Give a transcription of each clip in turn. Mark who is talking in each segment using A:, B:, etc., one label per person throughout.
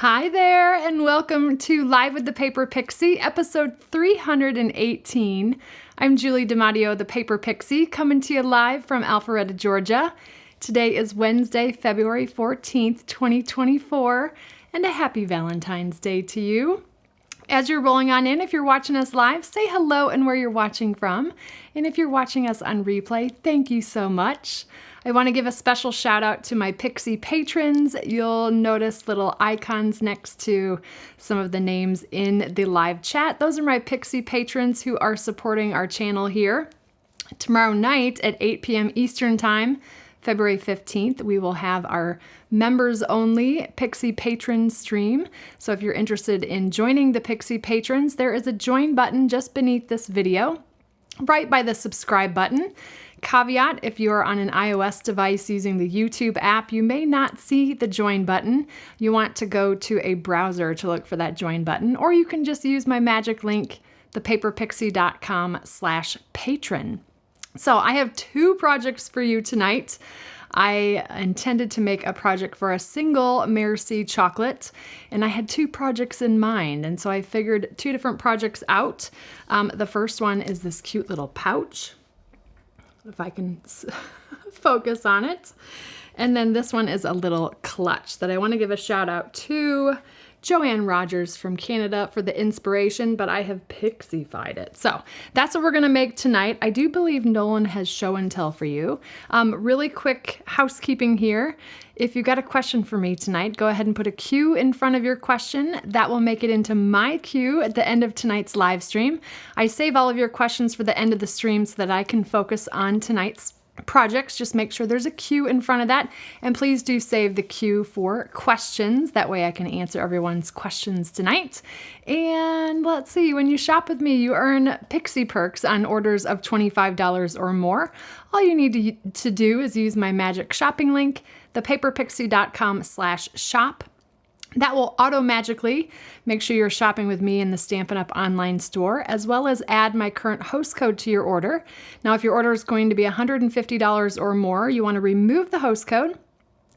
A: Hi there, and welcome to Live with the Paper Pixie, episode 318. I'm Julie DiMatteo, the Paper Pixie, coming to you live from Alpharetta, Georgia. Today is Wednesday, February 14th, 2024, and a happy Valentine's Day to you. As you're rolling on in, if you're watching us live, say hello and where you're watching from. And if you're watching us on replay, thank you so much. I want to give a special shout out to my Pixie patrons. You'll notice little icons next to some of the names in the live chat. Those are my Pixie patrons who are supporting our channel here. Tomorrow night at 8 p.m. Eastern Time, February 15th, we will have our members only Pixie patron stream. So if you're interested in joining the Pixie patrons, there is a join button just beneath this video, right by the subscribe button. Caveat, if you're on an iOS device using the YouTube app, you may not see the join button. You want to go to a browser to look for that join button, or you can just use my magic link, thepaperpixie.com/patron. So I have two projects for you tonight. I intended to make a project for a single Merci chocolate, and I had two projects in mind, and so I figured two different projects out. The first one is this cute little pouch, if I can focus on it. And then this one is a little clutch that I want to give a shout out to Joanne Rogers from Canada for the inspiration, but I have pixified it. So that's what we're going to make tonight. I do believe Nolan has show and tell for you. Really quick housekeeping here. If you got a question for me tonight, go ahead and put a Q in front of your question. That will make it into my queue at the end of tonight's live stream. I save all of your questions for the end of the stream so that I can focus on tonight's projects. Just make sure there's a Q in front of that, and please do save the Q for questions. That way I can answer everyone's questions tonight. And let's see, when you shop with me, you earn Pixie perks on orders of $25 or more. All you need to do is use my magic shopping link, thepaperpixie.com/shop. That will auto-magically make sure you're shopping with me in the Stampin' Up! Online store, as well as add my current host code to your order. Now, if your order is going to be $150 or more, you want to remove the host code.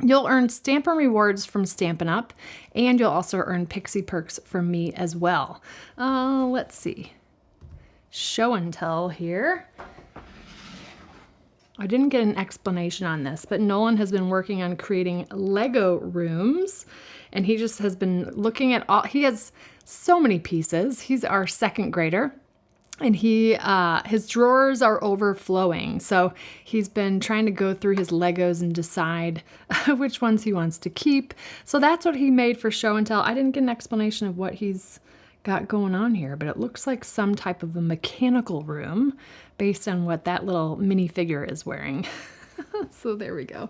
A: You'll earn Stampin' Rewards from Stampin' Up!, and you'll also earn Pixie perks from me as well. Let's see. Show and tell here. I didn't get an explanation on this, but Nolan has been working on creating Lego rooms, and he just has been looking at he has so many pieces. He's our second grader, and his drawers are overflowing. So he's been trying to go through his Legos and decide which ones he wants to keep. So that's what he made for show and tell. I didn't get an explanation of what he's got going on here, but it looks like some type of a mechanical room based on what that little minifigure is wearing. So there we go.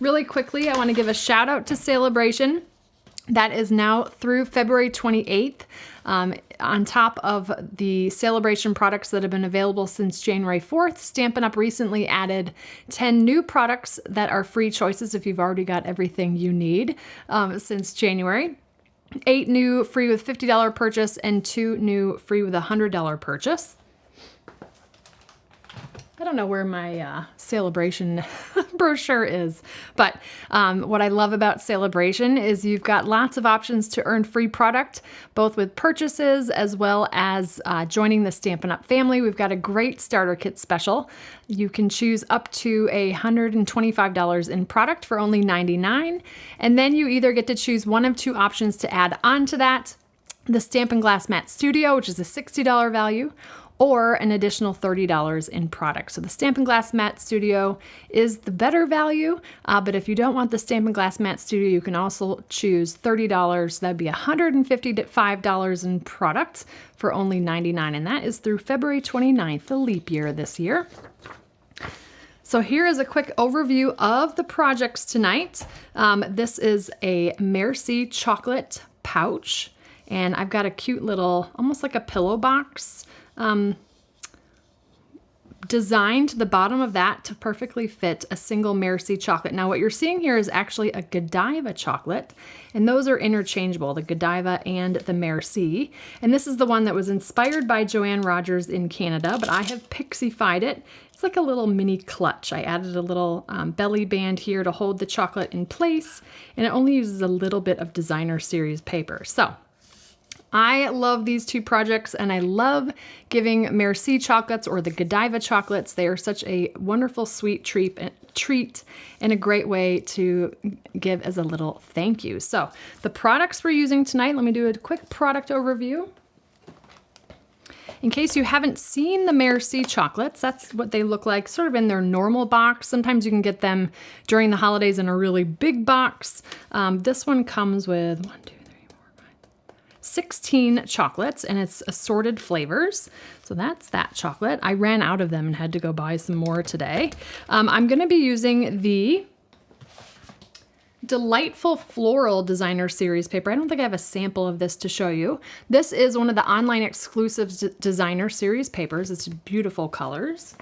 A: Really quickly, I want to give a shout out to Celebration. That is now through February 28th. On top of the Celebration products that have been available since January 4th, Stampin' Up! Recently added 10 new products that are free choices if you've already got everything you need since January. 8 new free with $50 purchase and 2 new free with $100 purchase. I don't know where my Celebration brochure is, but what I love about Celebration is you've got lots of options to earn free product, both with purchases as well as joining the Stampin' Up! Family. We've got a great starter kit special. You can choose up to $125 in product for only $99, and then you either get to choose one of two options to add on to that: the Stampin' Glass Mat Studio, which is a $60 value, or an additional $30 in product. So the Stampin' Glass Mat Studio is the better value, but if you don't want the Stampin' Glass Mat Studio, you can also choose $30. That'd be $155 in product for only $99, and that is through February 29th, the leap year this year. So here is a quick overview of the projects tonight. This is a Merci chocolate pouch, and I've got a cute little, almost like a pillow box, designed the bottom of that to perfectly fit a single Merci chocolate. Now what you're seeing here is actually a Godiva chocolate, and those are interchangeable, the Godiva and the Merci. And this is the one that was inspired by Joanne Rogers in Canada, but I have pixified it. It's like a little mini clutch. I added a little belly band here to hold the chocolate in place, and it only uses a little bit of designer series paper. So I love these two projects, and I love giving Merci chocolates or the Godiva chocolates. They are such a wonderful sweet treat and a great way to give as a little thank you. So the products we're using tonight, let me do a quick product overview. In case you haven't seen the Merci chocolates, that's what they look like sort of in their normal box. Sometimes you can get them during the holidays in a really big box. This one comes with 16 chocolates, and it's assorted flavors. So that's that chocolate. I ran out of them and had to go buy some more today. I'm going to be using the Delightful Floral Designer Series paper. I don't think I have a sample of this to show you. This is one of the online exclusive designer series papers. It's beautiful colors.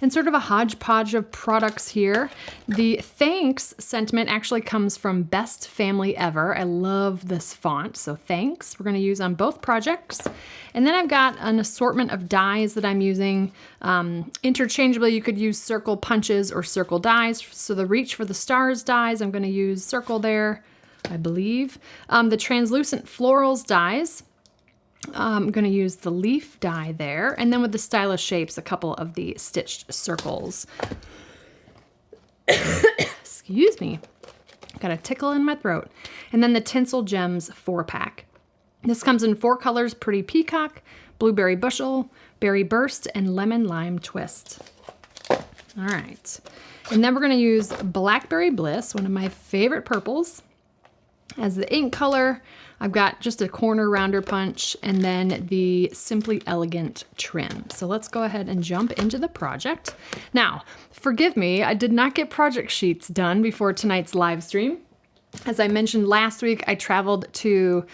A: And sort of a hodgepodge of products here. The thanks sentiment actually comes from Best Family Ever. I love this font, so thanks. We're gonna use on both projects. And then I've got an assortment of dies that I'm using. Interchangeably, you could use circle punches or circle dies. So the Reach for the Stars dies, I'm gonna use circle there, I believe. The translucent florals dies, I'm going to use the leaf die there, and then with the stylish shapes, a couple of the stitched circles. Excuse me. Got a tickle in my throat. And then the Tinsel Gems 4-pack. This comes in 4 colors: Pretty Peacock, Blueberry Bushel, Berry Burst, and Lemon Lime Twist. All right. And then we're going to use Blackberry Bliss, one of my favorite purples, as the ink color. I've got just a corner rounder punch and then the Simply Elegant trim. So let's go ahead and jump into the project. Now, forgive me, I did not get project sheets done before tonight's live stream. As I mentioned last week, I traveled to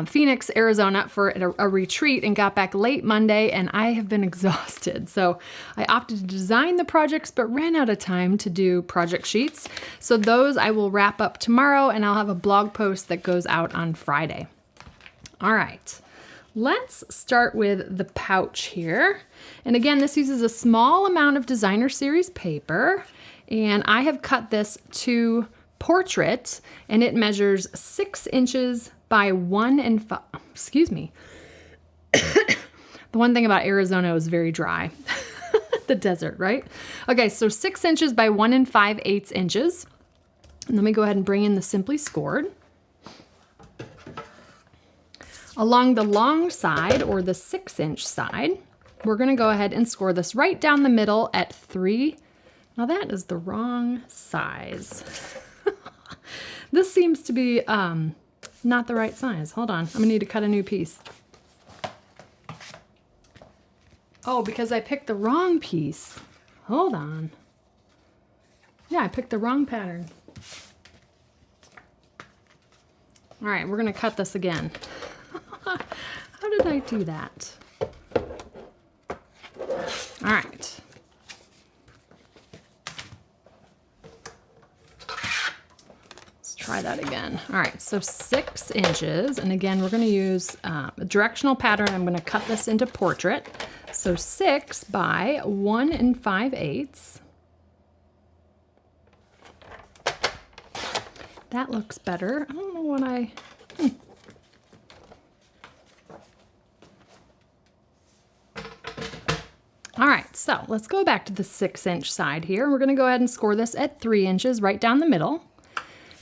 A: Phoenix, Arizona for a retreat and got back late Monday, and I have been exhausted. So I opted to design the projects, but ran out of time to do project sheets. So those I will wrap up tomorrow, and I'll have a blog post that goes out on Friday. All right, let's start with the pouch here. And again, this uses a small amount of designer series paper, and I have cut this to portrait, and it measures 6 inches by 1 5. Excuse me. The one thing about Arizona is very dry. The desert, right? Okay, so 6 inches by 1 5/8 inches. And let me go ahead and bring in the Simply Scored. Along the long side, or the 6-inch side, we're going to go ahead and score this right down the middle at 3. Now that is the wrong size. This seems to be not the right size. Hold on, I'm gonna need to cut a new piece. Oh, because I picked the wrong piece. Hold on. Yeah, I picked the wrong pattern. All right, we're gonna cut this again. How did I do that? All right. Try that again. All right, so 6 inches, and again, we're gonna use a directional pattern. I'm gonna cut this into portrait. So 6 by 1 5/8. That looks better. I don't know what All right, so let's go back to the 6-inch side here. We're gonna go ahead and score this at 3 inches right down the middle.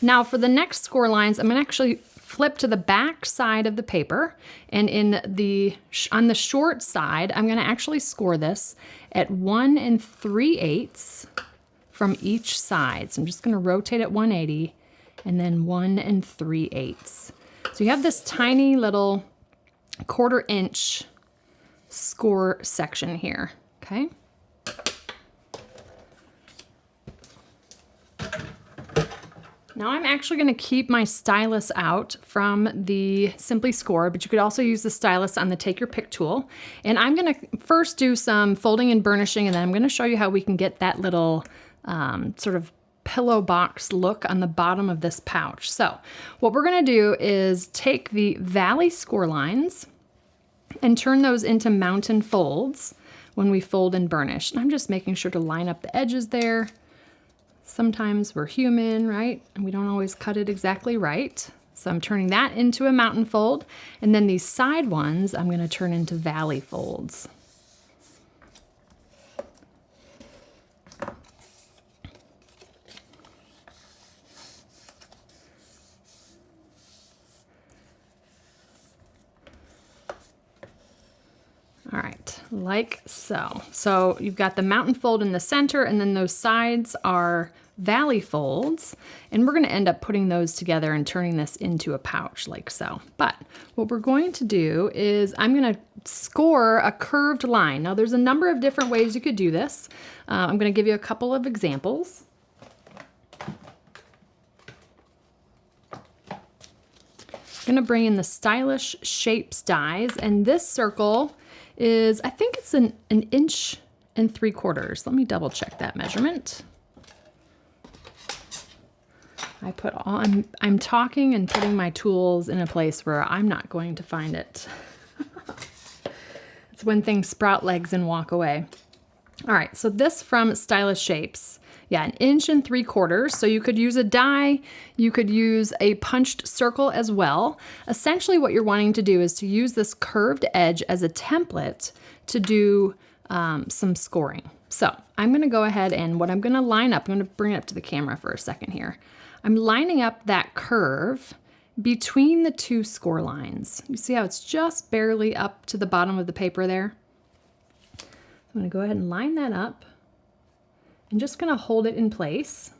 A: Now for the next score lines, I'm gonna actually flip to the back side of the paper, and on the short side, I'm gonna actually score this at 1 3/8 from each side. So I'm just gonna rotate at 180 and then 1 3/8. So you have this tiny little 1/4 inch score section here, okay? Now I'm actually going to keep my stylus out from the Simply Scored, but you could also use the stylus on the Take Your Pick tool. And I'm going to first do some folding and burnishing, and then I'm going to show you how we can get that little sort of pillow box look on the bottom of this pouch. So what we're going to do is take the valley score lines and turn those into mountain folds when we fold and burnish. And I'm just making sure to line up the edges there. Sometimes we're human, right? And we don't always cut it exactly right. So I'm turning that into a mountain fold. And then these side ones, I'm going to turn into valley folds. All right, like so. So you've got the mountain fold in the center, and then those sides are valley folds, and we're going to end up putting those together and turning this into a pouch like so. But what we're going to do is I'm going to score a curved line. Now there's a number of different ways you could do this. I'm going to give you a couple of examples. I'm going to bring in the Stylish Shapes dies, and this circle is, I think it's an 1 3/4. Let me double check that measurement. I'm talking and putting my tools in a place where I'm not going to find it. It's when things sprout legs and walk away. All right, so this from Stylish Shapes. Yeah, 1 3/4. So you could use a die, you could use a punched circle as well. Essentially what you're wanting to do is to use this curved edge as a template to do some scoring. So I'm gonna go ahead and what I'm gonna line up, I'm gonna bring it up to the camera for a second here. I'm lining up that curve between the two score lines. You see how it's just barely up to the bottom of the paper there? I'm gonna go ahead and line that up. I'm just gonna hold it in place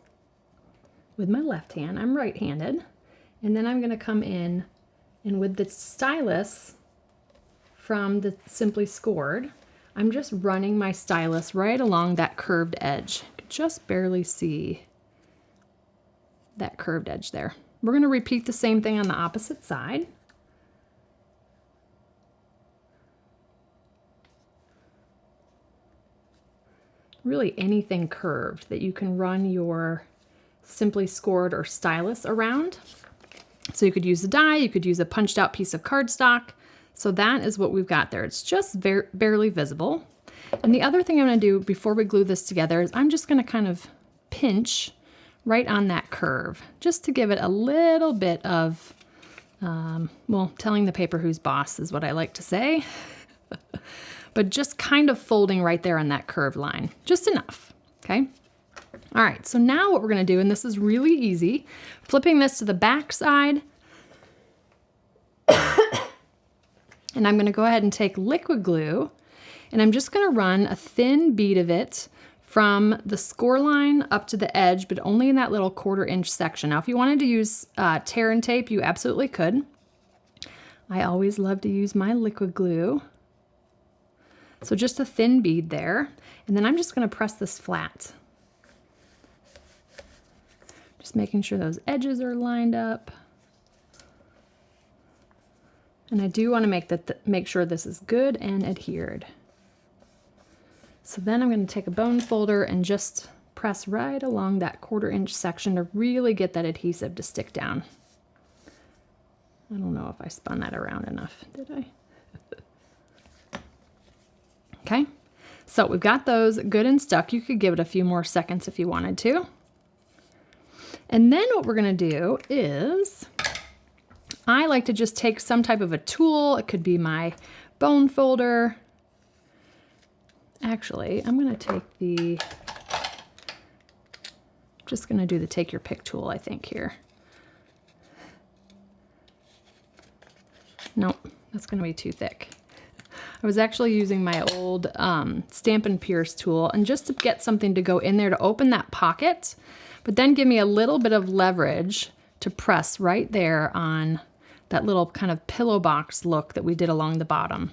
A: with my left hand. I'm right-handed. And then I'm gonna come in and with the stylus from the Simply Scored, I'm just running my stylus right along that curved edge. You can just barely see that curved edge there. We're gonna repeat the same thing on the opposite side. Really anything curved that you can run your Simply Scored or stylus around. So you could use a die, you could use a punched out piece of cardstock. So that is what we've got there. It's just barely visible. And the other thing I'm gonna do before we glue this together is I'm just gonna kind of pinch right on that curve, just to give it a little bit of, well, telling the paper who's boss is what I like to say. But just kind of folding right there on that curved line, just enough, okay? All right, so now what we're gonna do, and this is really easy, flipping this to the back side, and I'm gonna go ahead and take liquid glue, and I'm just gonna run a thin bead of it from the score line up to the edge, but only in that little 1/4 inch section. Now, if you wanted to use tear and tape, you absolutely could. I always love to use my liquid glue. So just a thin bead there. And then I'm just gonna press this flat. Just making sure those edges are lined up. And I do wanna make sure this is good and adhered. So then I'm gonna take a bone folder and just press right along that 1/4 inch section to really get that adhesive to stick down. I don't know if I spun that around enough, did I? Okay, so we've got those good and stuck. You could give it a few more seconds if you wanted to. And then what we're gonna do is, I like to just take some type of a tool. It could be my bone folder. Actually, I'm gonna take just gonna do the Take Your Pick tool, I think, here. Nope, that's gonna be too thick. I was actually using my old Stampin' Pierce tool, and just to get something to go in there to open that pocket, but then give me a little bit of leverage to press right there on that little kind of pillow box look that we did along the bottom.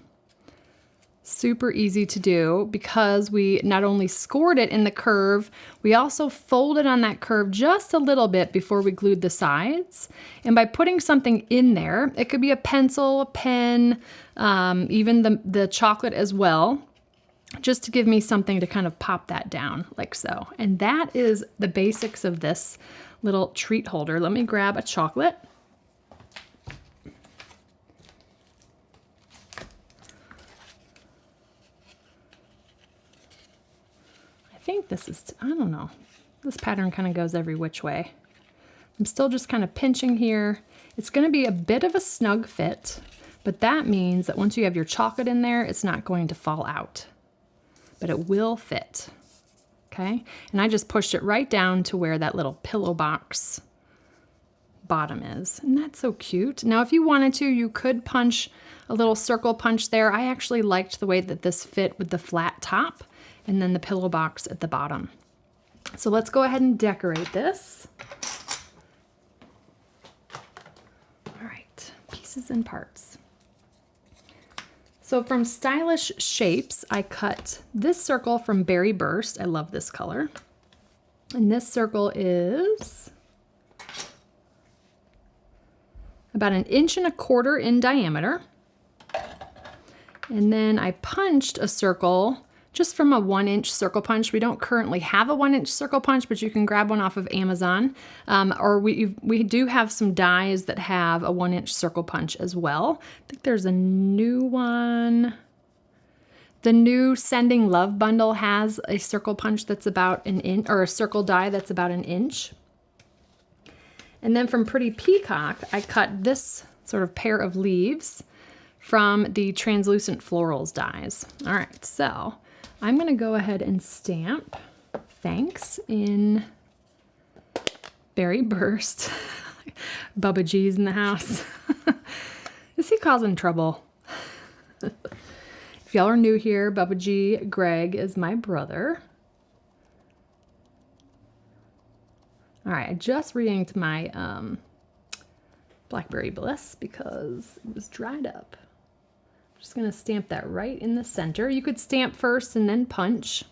A: Super easy to do because we not only scored it in the curve, we also folded on that curve just a little bit before we glued the sides. And by putting something in there, it could be a pencil, a pen, even the chocolate as well, just to give me something to kind of pop that down like so. And that is the basics of this little treat holder. Let me grab a chocolate. I think this is, I don't know, this pattern kind of goes every which way. I'm still just kind of pinching here. It's going to be a bit of a snug fit, but that means that once you have your chocolate in there, it's not going to fall out, but it will fit. Okay, and I just pushed it right down to where that little pillow box bottom is, and that's so cute. Now if you wanted to, you could punch a little circle punch there. I actually liked the way that this fit with the flat top and then the pillow box at the bottom. So let's go ahead and decorate this. All right, pieces and parts. So from Stylish Shapes, I cut this circle from Berry Burst. I love this color. And this circle is about 1.25 inches in diameter. And then I punched a circle just from a 1-inch circle punch. We don't currently have a 1-inch circle punch, but you can grab one off of Amazon. Or we do have some dies that have a 1-inch circle punch as well. I think there's a new one. The new Sending Love bundle has a circle punch that's about 1 inch, or a circle die that's about 1 inch. And then from Pretty Peacock, I cut this sort of pair of leaves from the Translucent Florals dies. All right, so I'm gonna go ahead and stamp thanks in Berry Burst. Bubba G's in the house. Is he causing trouble? If y'all are new here, Bubba G, Greg is my brother. All right, I just re-inked my Blackberry Bliss because it was dried up. Just gonna stamp that right in the center. You could stamp first and then punch.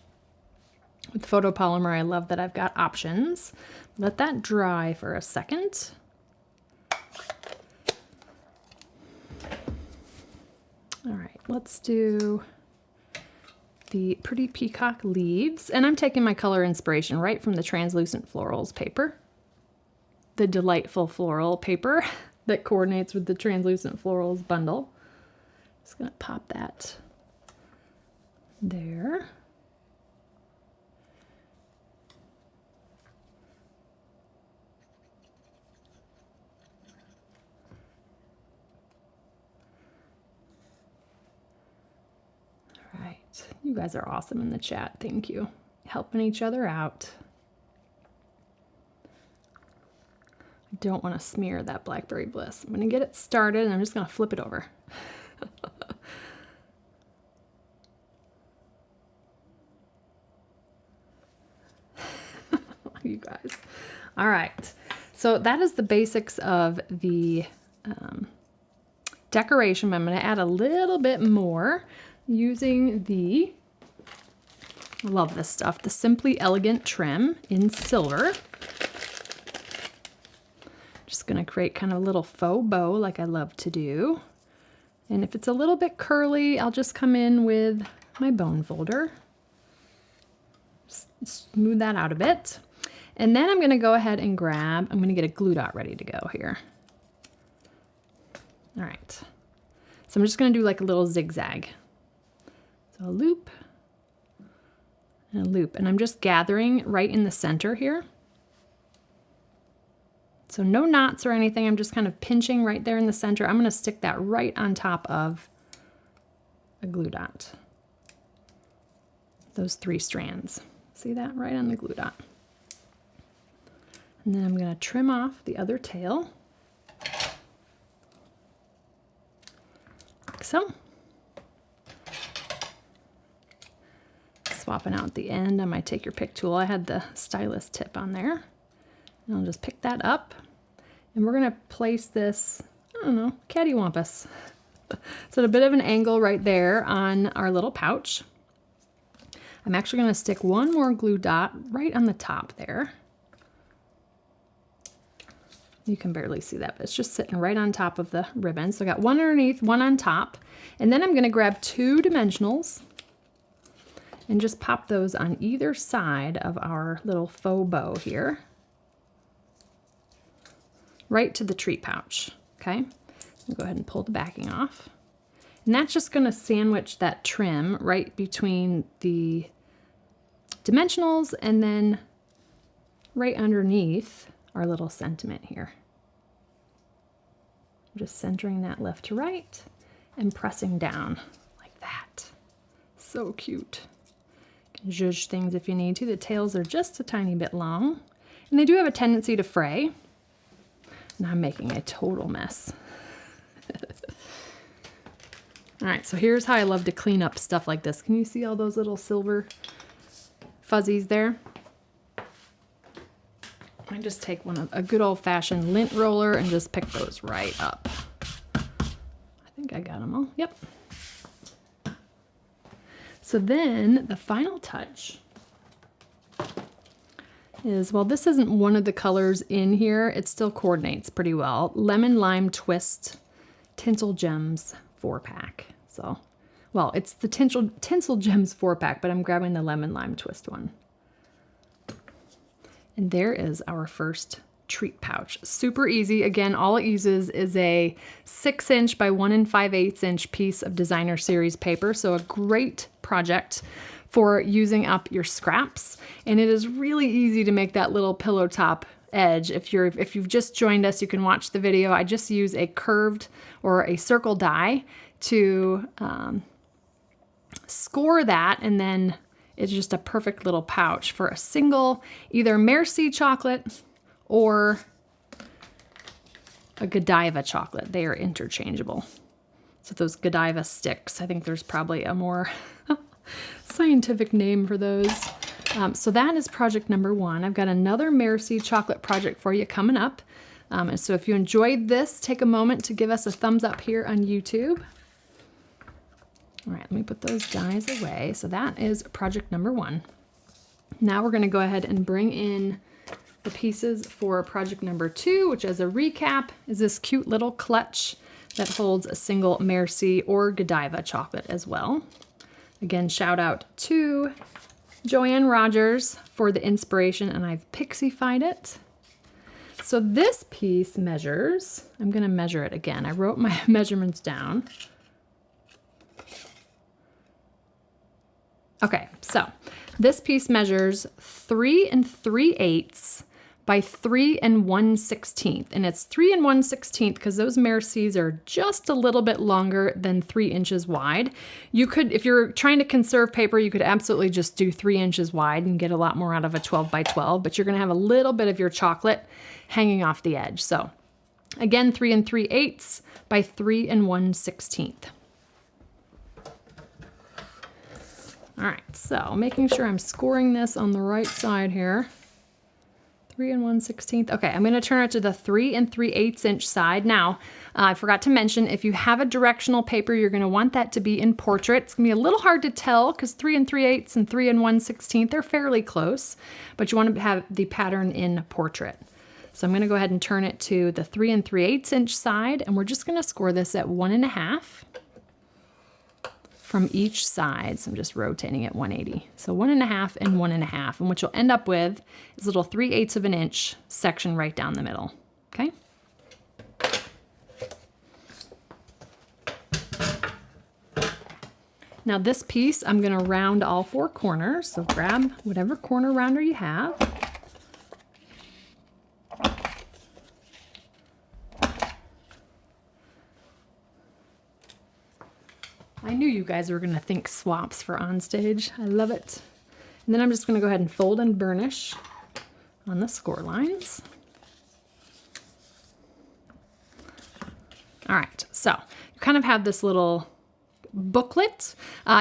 A: With photopolymer, I love that I've got options. Let that dry for a second. All right, let's do the Pretty Peacock leaves. And I'm taking my color inspiration right from the Translucent Florals paper. The delightful floral paper that coordinates with the Translucent Florals bundle. Just gonna pop that there. All right, you guys are awesome in the chat. Thank you. Helping each other out. I don't want to smear that Blackberry Bliss. I'm gonna get it started and I'm just gonna flip it over. You guys. All right, so that is the basics of the decoration. I'm going to add a little bit more using the, love this stuff, the Simply Elegant trim in silver. Just going to create kind of a little faux bow like I love to do. And if it's a little bit curly, I'll just come in with my bone folder. Smooth that out a bit. And then I'm gonna go ahead and grab, I'm gonna get a glue dot ready to go here. All right. So I'm just gonna do like a little zigzag. So a loop and a loop. And I'm just gathering right in the center here. So no knots or anything, I'm just kind of pinching right there in the center. I'm gonna stick that right on top of a glue dot. Those 3 strands. See that? Right on the glue dot. And then I'm going to trim off the other tail, like so. Swapping out the end on my Take Your Pick tool. I had the stylus tip on there. And I'll just pick that up. And we're going to place this, I don't know, cattywampus. So a bit of an angle right there on our little pouch. I'm actually going to stick one more glue dot right on the top there. You can barely see that, but it's just sitting right on top of the ribbon. So I got one underneath, one on top, and then I'm going to grab 2 dimensionals and just pop those on either side of our little faux bow here, right to the treat pouch, okay? I'll go ahead and pull the backing off. And that's just going to sandwich that trim right between the dimensionals and then right underneath our little sentiment here. I'm just centering that left to right and pressing down like that. So cute. You can zhuzh things if you need to. The tails are just a tiny bit long, and they do have a tendency to fray. And I'm making a total mess. All right, so here's how I love to clean up stuff like this. Can you see all those little silver fuzzies there? I just take a good old-fashioned lint roller and just pick those right up. I think I got them all. Yep. So then the final touch is, well, this isn't one of the colors in here. It still coordinates pretty well. Lemon Lime Twist Tinsel Gems 4-pack. So, well, it's the Tinsel Gems 4-pack, but I'm grabbing the Lemon Lime Twist one. And there is our first treat pouch. Super easy. Again, all it uses is a 6" by 1 5/8" piece of designer series paper. So a great project for using up your scraps. And it is really easy to make that little pillow top edge. If you've just joined us, you can watch the video. I just use a curved or a circle die to score that, and then it's just a perfect little pouch for a single, either Merci chocolate or a Godiva chocolate. They are interchangeable. So those Godiva sticks, I think there's probably a more scientific name for those. So that is project number 1. I've got another Merci chocolate project for you coming up. And so if you enjoyed this, take a moment to give us a thumbs up here on YouTube. All right, let me put those dies away. So that is project number 1. Now we're gonna go ahead and bring in the pieces for project number 2, which, as a recap, is this cute little clutch that holds a single Merci or Godiva chocolate as well. Again, shout out to Joanne Rogers for the inspiration, and I've pixified it. So this piece measures, I'm gonna measure it again. I wrote my measurements down. Okay, so this piece measures 3 3/8 by 3 1/16, and it's 3 1/16 because those Mercies are just a little bit longer than 3 inches wide. You could, if you're trying to conserve paper, you could absolutely just do 3 inches wide and get a lot more out of a 12 by 12, but you're gonna have a little bit of your chocolate hanging off the edge. So again, 3 3/8 by 3 1/16. All right, so making sure I'm scoring this on the right side here. 3 1/16. Okay, I'm gonna turn it to the 3 3/8" side. Now, I forgot to mention, if you have a directional paper, you're gonna want that to be in portrait. It's gonna be a little hard to tell because 3 3/8 and 3 1/16, they're fairly close, but you wanna have the pattern in portrait. So I'm gonna go ahead and turn it to the 3 3/8" side, and we're just gonna score this at 1.5 from each side. So I'm just rotating it 180. So 1.5 and 1.5. And what you'll end up with is a little 3/8 of an inch section right down the middle, okay? Now this piece, I'm gonna round all 4 corners. So grab whatever corner rounder you have. I knew you guys were gonna think swaps for on stage. I love it. And then I'm just gonna go ahead and fold and burnish on the score lines. All right, so you kind of have this little booklet.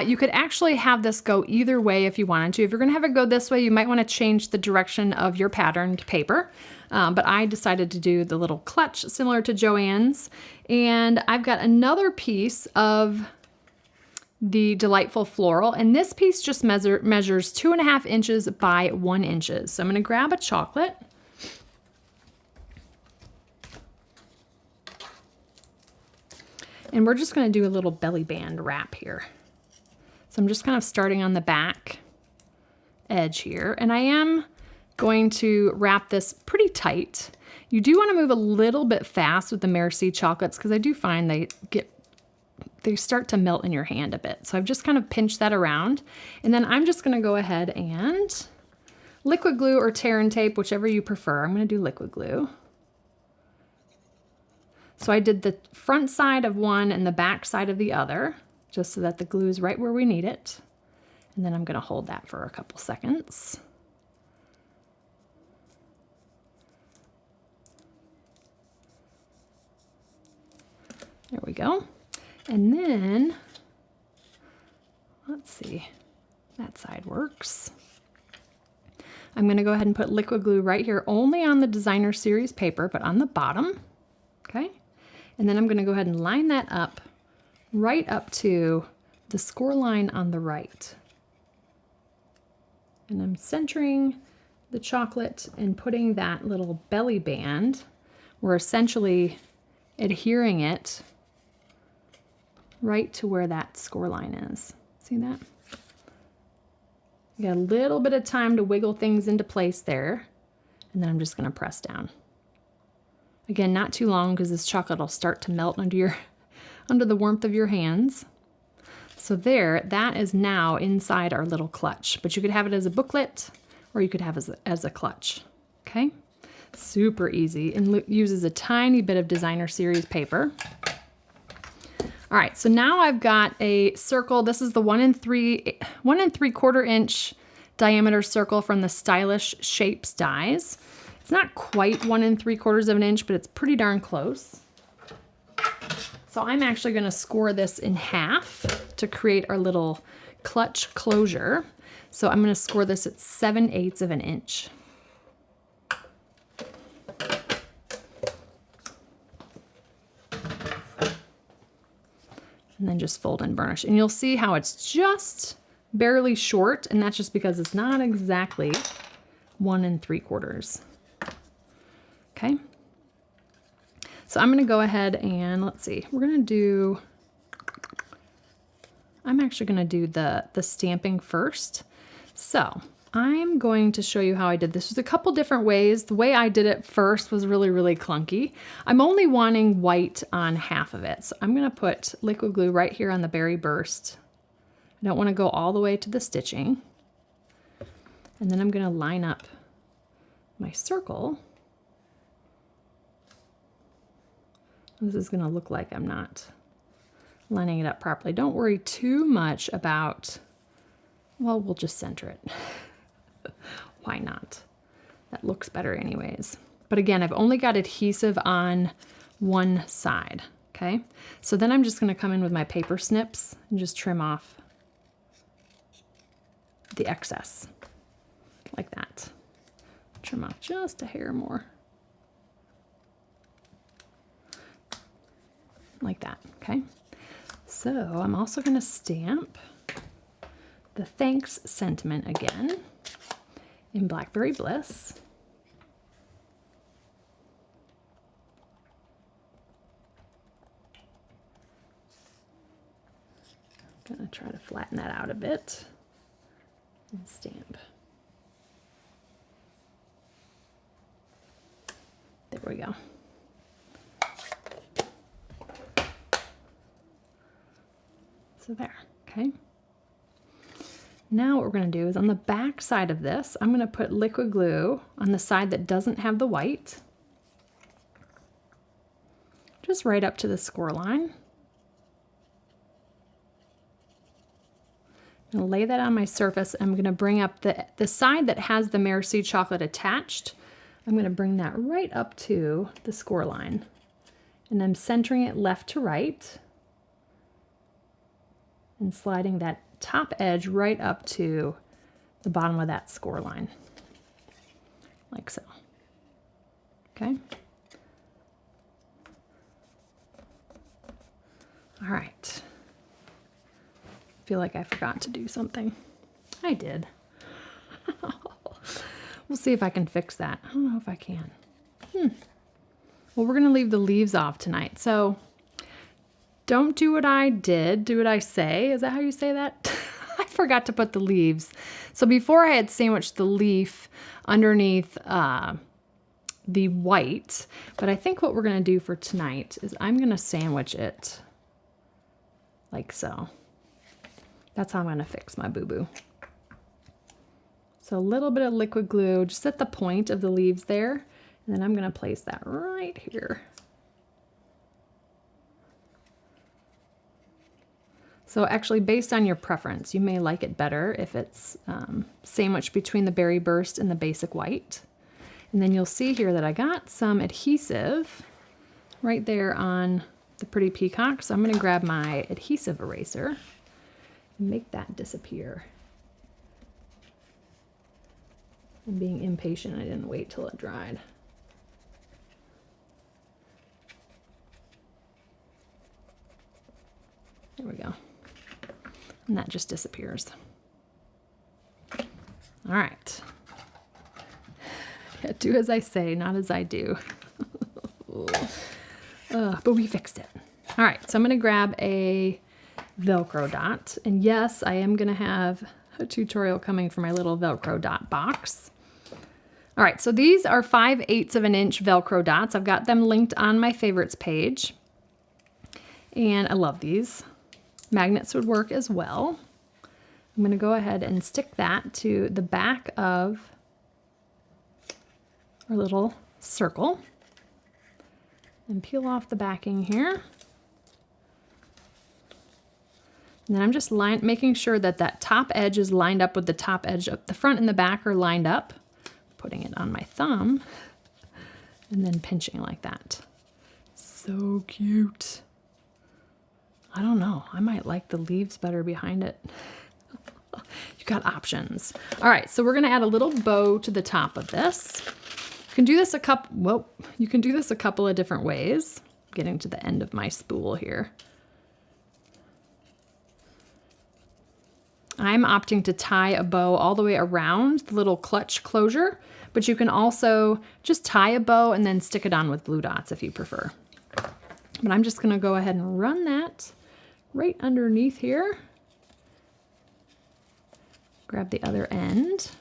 A: You could actually have this go either way if you wanted to. If you're going to have it go this way, you might want to change the direction of your patterned paper. But I decided to do the little clutch similar to Joann's. And I've got another piece of the Delightful Floral, and this piece just measures 2.5 inches by 1 inch. So I'm going to grab a chocolate. And we're just going to do a little belly band wrap here. So I'm just kind of starting on the back edge here, and I am going to wrap this pretty tight. You do want to move a little bit fast with the Merci chocolates because I do find they start to melt in your hand a bit. So I've just kind of pinched that around, and then I'm just going to go ahead and liquid glue or tear and tape, whichever you prefer. I'm going to do liquid glue. So I did the front side of one and the back side of the other, just so that the glue is right where we need it. And then I'm going to hold that for a couple seconds. There we go. And then, let's see, that side works. I'm going to go ahead and put liquid glue right here, only on the designer series paper, but on the bottom. Okay. And then I'm going to go ahead and line that up right up to the score line on the right. And I'm centering the chocolate and putting that little belly band. We're essentially adhering it right to where that score line is. See that? You got a little bit of time to wiggle things into place there, and then I'm just going to press down. Again, not too long because this chocolate will start to melt under the warmth of your hands. So there, that is now inside our little clutch, but you could have it as a booklet or you could have it as a clutch. Okay, super easy and uses a tiny bit of designer series paper. All right, so now I've got a circle. This is the 1 3/4 inch diameter circle from the Stylish Shapes dies. It's not quite 1 3/4 of an inch, but it's pretty darn close. So I'm actually going to score this in half to create our little clutch closure. So I'm going to score this at 7/8 of an inch. And then just fold and burnish. And you'll see how it's just barely short, and that's just because it's not exactly 1 3/4. Okay. So I'm going to go ahead and let's see. I'm actually going to do the stamping first. So I'm going to show you how I did this. There's a couple different ways. The way I did it first was really, really clunky. I'm only wanting white on half of it. So I'm going to put liquid glue right here on the berry burst. I don't want to go all the way to the stitching. And then I'm going to line up my circle. This is going to look like I'm not lining it up properly. Don't worry too much about, well, we'll just center it. Why not? That looks better anyways. But again, I've only got adhesive on one side, okay? So then I'm just going to come in with my paper snips and just trim off the excess like that. Trim off just a hair more. Like that, okay? So I'm also going to stamp the thanks sentiment again in Blackberry Bliss. I'm going to try to flatten that out a bit and stamp. There we go. So there, okay. Now what we're going to do is on the back side of this, I'm going to put liquid glue on the side that doesn't have the white. Just right up to the score line. I'm going to lay that on my surface. I'm going to bring up the side that has the Merci chocolate attached. I'm going to bring that right up to the score line. And I'm centering it left to right. and sliding that top edge right up to the bottom of that score line, like so. Okay. All right. Feel like I forgot to do something. I did. We'll see if I can fix that. I don't know if I can. Well, we're going to leave the leaves off tonight. So don't do what I did. Do what I say. Is that how you say that? I forgot to put the leaves. So before I had sandwiched the leaf underneath the white. But I think what we're going to do for tonight is I'm going to sandwich it like so. That's how I'm going to fix my boo-boo. So a little bit of liquid glue just at the point of the leaves there. And then I'm going to place that right here. So actually, based on your preference, you may like it better if it's sandwiched between the berry burst and the basic white. And then you'll see here that I got some adhesive right there on the pretty peacock. So I'm going to grab my adhesive eraser and make that disappear. I'm being impatient. I didn't wait till it dried. There we go. And that just disappears. All right. Yeah, do as I say, not as I do. But we fixed it. All right, so I'm gonna grab a Velcro dot. And yes, I am gonna have a tutorial coming for my little Velcro dot box. All right, so these are 5/8 of an inch Velcro dots. I've got them linked on my favorites page. And I love these. Magnets would work as well. I'm gonna go ahead and stick that to the back of our little circle and peel off the backing here. And then I'm just making sure that that top edge is lined up with the top edge up. The front and the back are lined up. Putting it on my thumb and then pinching like that. So cute. I don't know. I might like the leaves better behind it. You got options. All right, so we're gonna add a little bow to the top of this. You can do this a couple of different ways. Getting to the end of my spool here. I'm opting to tie a bow all the way around the little clutch closure, but you can also just tie a bow and then stick it on with glue dots if you prefer. But I'm just gonna go ahead and run that right underneath here. Grab the other end,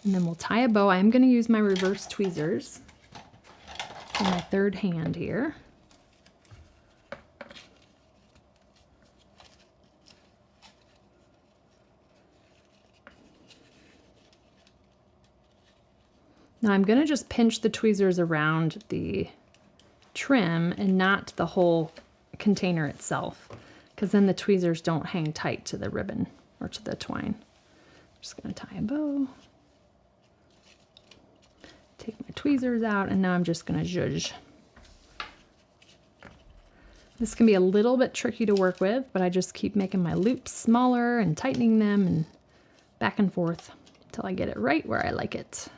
A: and then we'll tie a bow. I'm gonna use my reverse tweezers in my third hand here. Now I'm gonna just pinch the tweezers around the trim and not the whole container itself, because then the tweezers don't hang tight to the ribbon or to the twine. I'm just gonna tie a bow. Take my tweezers out, and now I'm just gonna zhuzh. This can be a little bit tricky to work with, but I just keep making my loops smaller and tightening them and back and forth until I get it right where I like it.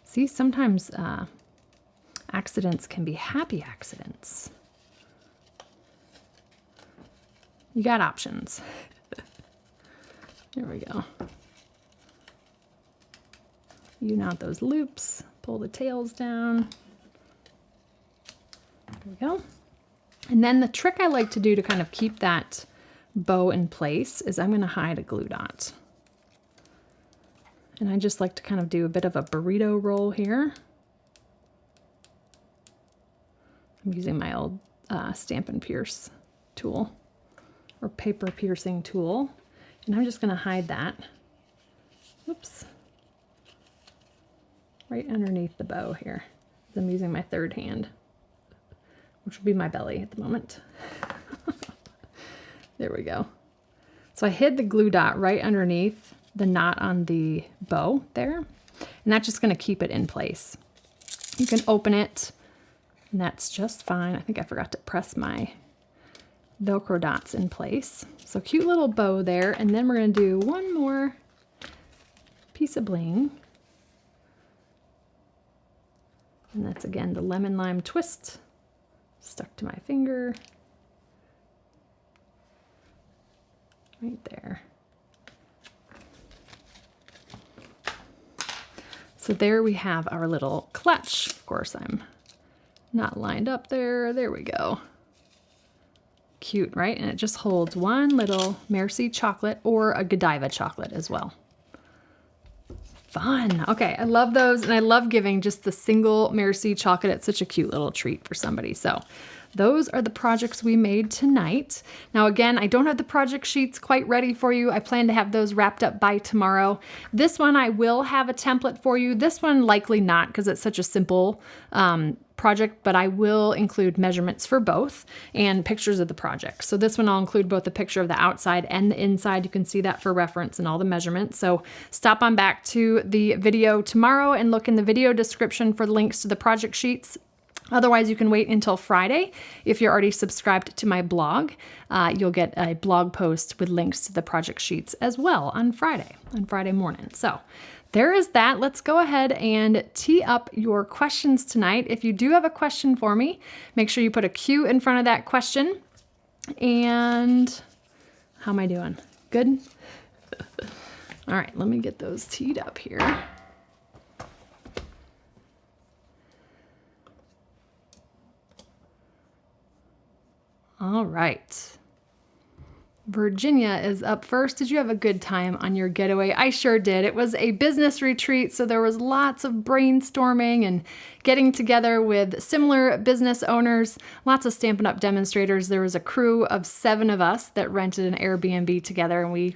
A: See, sometimes accidents can be happy accidents. You got options. There we go. You knot those loops, pull the tails down. There we go. And then the trick I like to do to kind of keep that bow in place is I'm going to hide a glue dot. And I just like to kind of do a bit of a burrito roll here. I'm using my old Stampin' Pierce tool or paper piercing tool. And I'm just going to hide that. Whoops. Right underneath the bow here. I'm using my third hand, which will be my belly at the moment. There we go. So I hid the glue dot right underneath the knot on the bow there, and that's just going to keep it in place. You can open it And that's just fine. I think I forgot to press my Velcro dots in place. So cute little bow there. And then we're going to do one more piece of bling. And that's again the lemon lime twist stuck to my finger. Right there. So there we have our little clutch. Of course, I'm not lined up there. There we go. Cute, right? And it just holds one little Merci chocolate or a Godiva chocolate as well. Fun. Okay, I love those, and I love giving just the single Merci chocolate. It's such a cute little treat for somebody. So those are the projects we made tonight. Now again, I don't have the project sheets quite ready for you. I plan to have those wrapped up by tomorrow. This one I will have a template for you. This one likely not, because it's such a simple project, but I will include measurements for both and pictures of the project. So this one I'll include both a picture of the outside and the inside. You can see that for reference and all the measurements. So stop on back to the video tomorrow and look in the video description for links to the project sheets. Otherwise, you can wait until Friday. If you're already subscribed to my blog, you'll get a blog post with links to the project sheets as well on Friday morning. So there is that. Let's go ahead and tee up your questions tonight. If you do have a question for me, make sure you put a Q in front of that question. And how am I doing? Good? All right, let me get those teed up here. All right. Virginia is up first. Did you have a good time on your getaway? I sure did. It was a business retreat, so there was lots of brainstorming and getting together with similar business owners, lots of Stampin' Up! Demonstrators. There was a crew of 7 of us that rented an Airbnb together, and we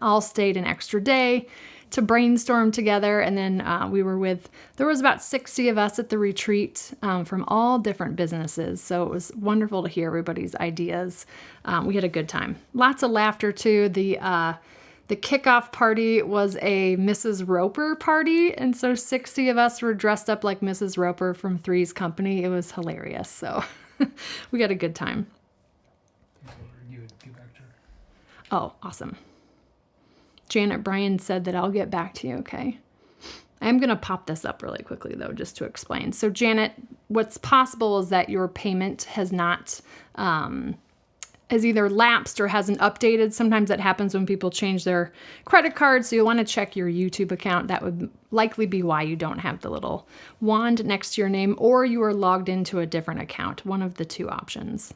A: all stayed an extra day to brainstorm together. And then there was about 60 of us at the retreat from all different businesses. So it was wonderful to hear everybody's ideas. We had a good time. Lots of laughter too. The kickoff party was a Mrs. Roper party. And so 60 of us were dressed up like Mrs. Roper from Three's Company. It was hilarious. So we had a good time.
B: You would get back to her.
A: Oh, awesome. Janet Bryan said that I'll get back to you, okay? I'm going to pop this up really quickly, though, just to explain. So, Janet, what's possible is that your payment has not, has either lapsed or hasn't updated. Sometimes that happens when people change their credit card, so you'll want to check your YouTube account. That would likely be why you don't have the little wand next to your name, or you are logged into a different account, one of the 2 options.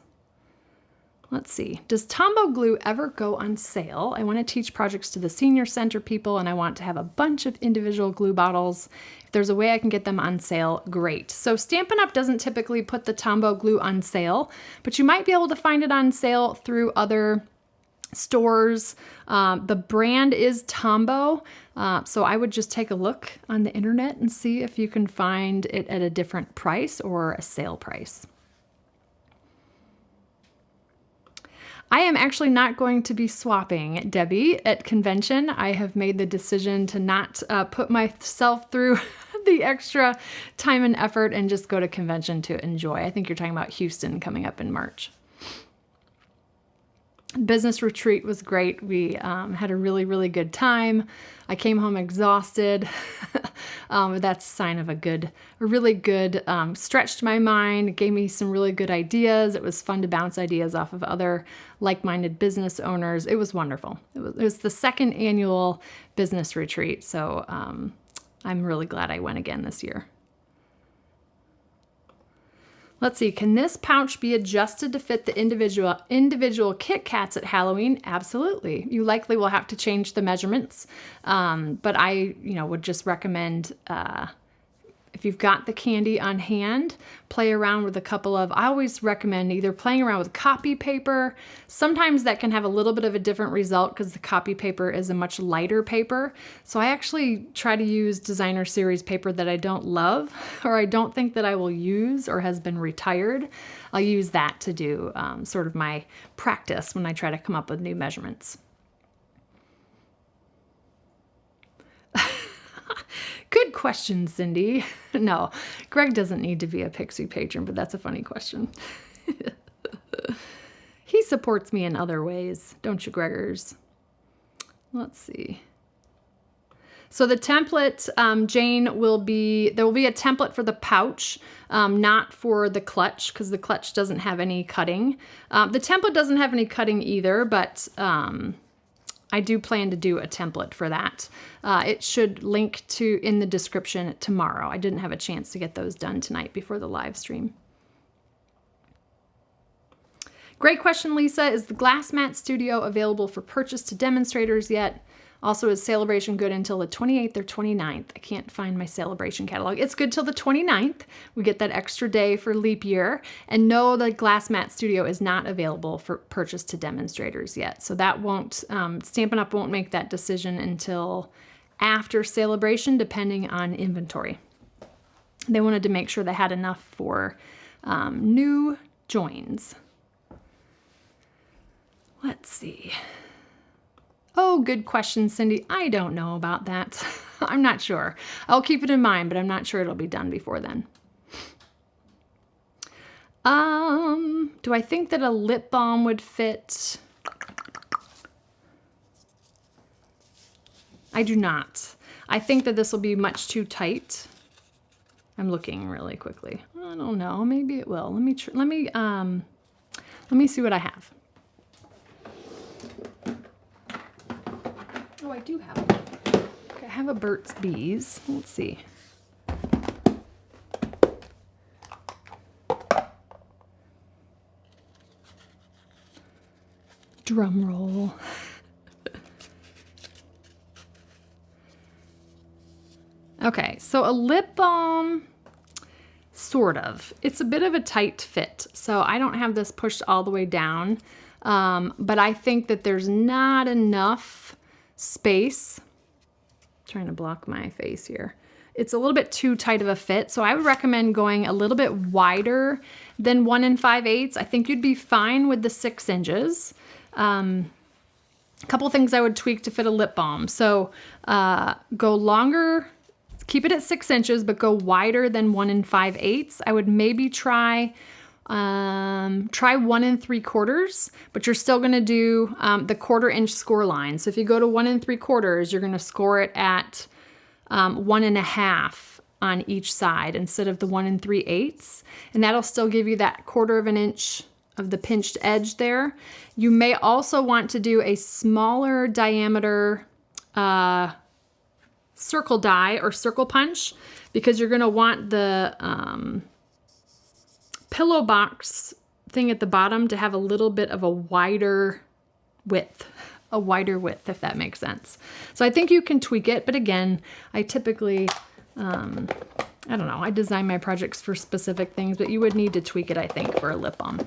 A: Let's see. Does Tombow glue ever go on sale? I want to teach projects to the senior center people, and I want to have a bunch of individual glue bottles. If there's a way I can get them on sale, great. So Stampin' Up! Doesn't typically put the Tombow glue on sale, but you might be able to find it on sale through other stores. The brand is Tombow, so I would just take a look on the internet and see if you can find it at a different price or a sale price. I am actually not going to be swapping, Debbie, at convention. I have made the decision to not put myself through the extra time and effort and just go to convention to enjoy. I think you're talking about Houston coming up in March. Business retreat was great. We had a really, really good time. I came home exhausted. That's a sign of a really good, stretched my mind, gave me some really good ideas. It was fun to bounce ideas off of other like-minded business owners. It was wonderful. It was the 2nd annual business retreat. So I'm really glad I went again this year. Let's see, can this pouch be adjusted to fit the individual Kit Kats at Halloween? Absolutely. You likely will have to change the measurements, but I would just recommend if you've got the candy on hand, play around with I always recommend either playing around with copy paper. Sometimes that can have a little bit of a different result because the copy paper is a much lighter paper. So I actually try to use designer series paper that I don't love or I don't think that I will use or has been retired. I'll use that to do sort of my practice when I try to come up with new measurements. Good question, Cindy. No, Greg doesn't need to be a Pixie patron, but that's a funny question. He supports me in other ways, don't you, Gregors? Let's see. So the template, Jane, there will be a template for the pouch, not for the clutch, because the clutch doesn't have any cutting. The template doesn't have any cutting either, but I do plan to do a template for that. It should link to in the description tomorrow. I didn't have a chance to get those done tonight before the live stream. Great question, Lisa. Is the Glass Mat Studio available for purchase to demonstrators yet? Also, is Celebration good until the 28th or 29th? I can't find my Celebration catalog. It's good till the 29th. We get that extra day for leap year. And no, the Glass Mat Studio is not available for purchase to demonstrators yet. So that won't, Stampin' Up! Won't make that decision until after Celebration, depending on inventory. They wanted to make sure they had enough for new joins. Let's see. Oh, good question, Cindy. I don't know about that. I'm not sure. I'll keep it in mind, but I'm not sure it'll be done before then. Do I think that a lip balm would fit? I do not. I think that this will be much too tight. I'm looking really quickly. I don't know. Maybe it will. Let me see what I have. Oh, I do have one. Okay, I have a Burt's Bees. Let's see. Drum roll. Okay, so a lip balm, sort of. It's a bit of a tight fit, so I don't have this pushed all the way down, but I think that there's not enough space. I'm trying to block my face here. It's a little bit too tight of a fit, so I would recommend going a little bit wider than 1 5/8. I think you'd be fine with the 6 inches. A couple things I would tweak to fit a lip balm. So go longer, keep it at 6 inches, but go wider than 1 5/8. I would maybe try 1 3/4, but you're still going to do the 1/4 inch score line. So if you go to 1 3/4, you're going to score it at 1 1/2 on each side instead of the 1 3/8, and that'll still give you that 1/4 inch of the pinched edge there. You may also want to do a smaller diameter circle die or circle punch, because you're going to want the pillow box thing at the bottom to have a little bit of a wider width, if that makes sense. So I think you can tweak it, but again, I typically, I don't know, I design my projects for specific things, but you would need to tweak it, I think, for a lip balm.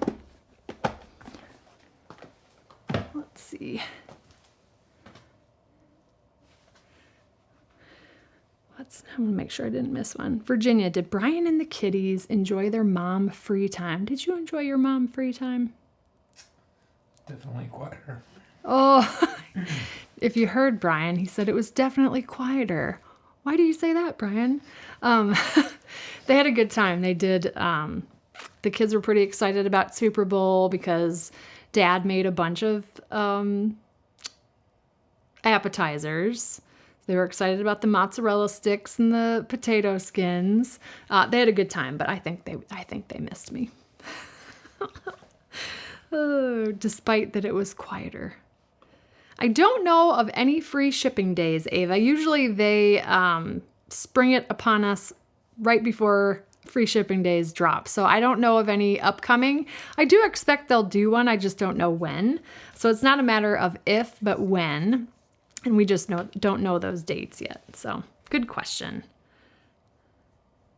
A: Let's see. I want to make sure I didn't miss one. Virginia, did Brian and the kitties enjoy their mom free time? Did you enjoy your mom free time?
B: Definitely quieter.
A: Oh, if you heard Brian, he said it was definitely quieter. Why do you say that, Brian? They had a good time. They did. The kids were pretty excited about Super Bowl because Dad made a bunch of appetizers. They were excited about the mozzarella sticks and the potato skins. They had a good time, but I think they missed me. Oh, despite that it was quieter. I don't know of any free shipping days, Ava. Usually they spring it upon us right before free shipping days drop. So I don't know of any upcoming. I do expect they'll do one. I just don't know when. So it's not a matter of if, but when. And we just don't know those dates yet. So good question.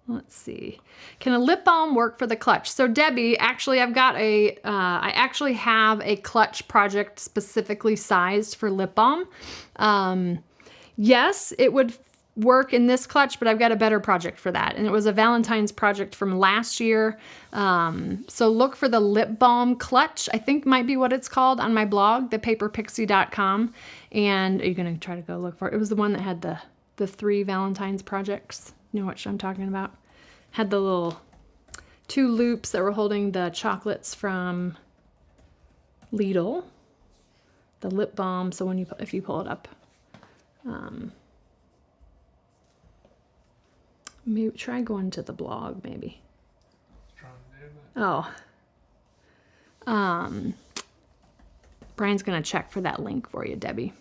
A: Let's see. Can a lip balm work for the clutch? So Debbie, actually I actually have a clutch project specifically sized for lip balm. Yes, it would work in this clutch, but I've got a better project for that. And it was a Valentine's project from last year. So look for the lip balm clutch, I think might be what it's called, on my blog, thepaperpixie.com. And are you going to try to go look for it? It was the one that had the the 3 Valentine's projects. You know what I'm talking about? Had the little 2 loops that were holding the chocolates from Lidl, the lip balm. So when if you pull it up, maybe try going to the blog, maybe. Oh, Brian's gonna check for that link for you, Debbie.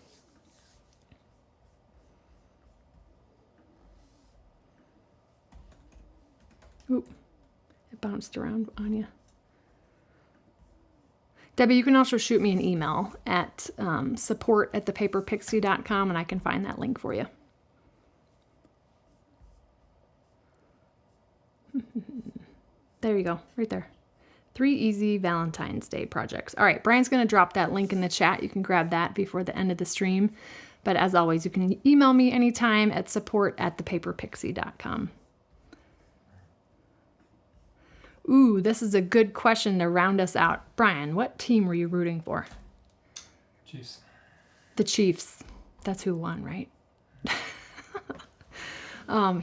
A: Oop, it bounced around on you. Debbie, you can also shoot me an email at support@thepaperpixie.com and I can find that link for you. There you go, right there. 3 easy Valentine's Day projects. All right, Brian's going to drop that link in the chat. You can grab that before the end of the stream. But as always, you can email me anytime at support@thepaperpixie.com. Ooh, this is a good question to round us out. Brian, what team were you rooting for?
B: Chiefs.
A: The Chiefs. That's who won, right?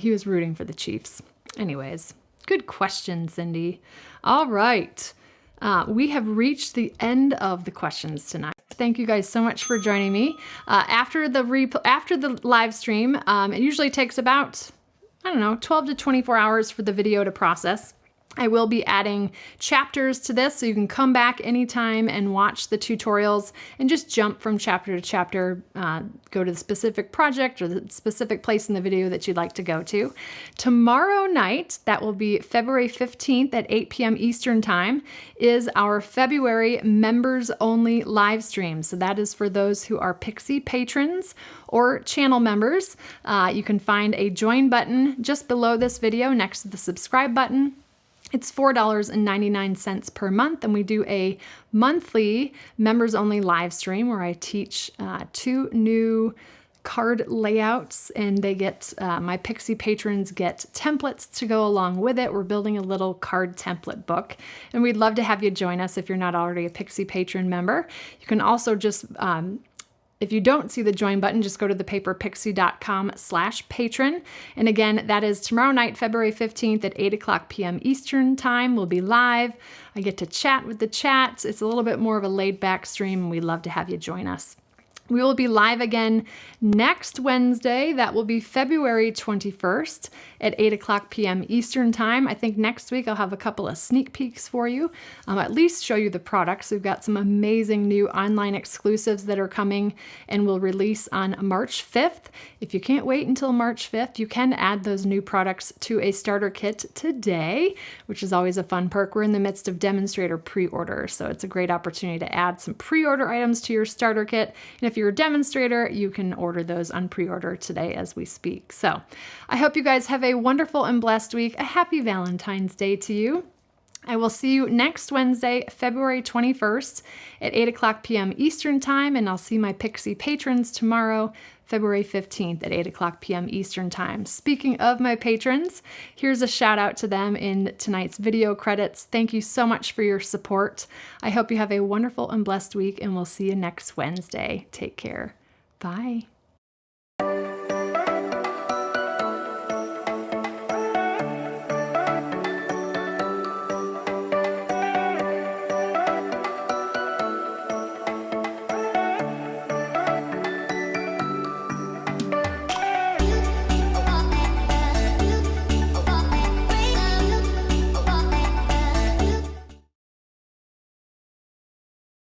A: He was rooting for the Chiefs. Anyways, good question, Cindy. All right. We have reached the end of the questions tonight. Thank you guys so much for joining me. After the live stream, it usually takes about, 12 to 24 hours for the video to process. I will be adding chapters to this, so you can come back anytime and watch the tutorials and just jump from chapter to chapter, go to the specific project or the specific place in the video that you'd like to go to. Tomorrow night, that will be February 15th at 8 p.m. Eastern Time, is our February members only live stream. So that is for those who are Pixie patrons or channel members. You can find a join button just below this video next to the subscribe button. It's $4.99 per month, and we do a monthly members-only live stream where I teach 2 new card layouts, and they get my Pixie patrons get templates to go along with it. We're building a little card template book, and we'd love to have you join us if you're not already a Pixie patron member. You can also just if you don't see the join button, just go to thepaperpixie.com/patron. And again, that is tomorrow night, February 15th at 8 p.m. Eastern Time. We'll be live. I get to chat with the chats. It's a little bit more of a laid back stream, and we'd love to have you join us. We will be live again next Wednesday. That will be February 21st at 8 p.m. Eastern Time. I think next week I'll have a couple of sneak peeks for you, at least show you the products. We've got some amazing new online exclusives that are coming and will release on March 5th. If you can't wait until March 5th, you can add those new products to a starter kit today, which is always a fun perk. We're in the midst of demonstrator pre-order, so it's a great opportunity to add some pre-order items to your starter kit. And if you're a demonstrator, you can order those on pre-order today as we speak. So I hope you guys have a wonderful and blessed week. A happy Valentine's Day to you. I will see you next Wednesday, February 21st at 8 p.m. Eastern Time, and I'll see my Pixie patrons tomorrow, February 15th at 8 p.m. Eastern Time. Speaking of my patrons, here's a shout out to them in tonight's video credits. Thank you so much for your support. I hope you have a wonderful and blessed week, and we'll see you next Wednesday. Take care. Bye.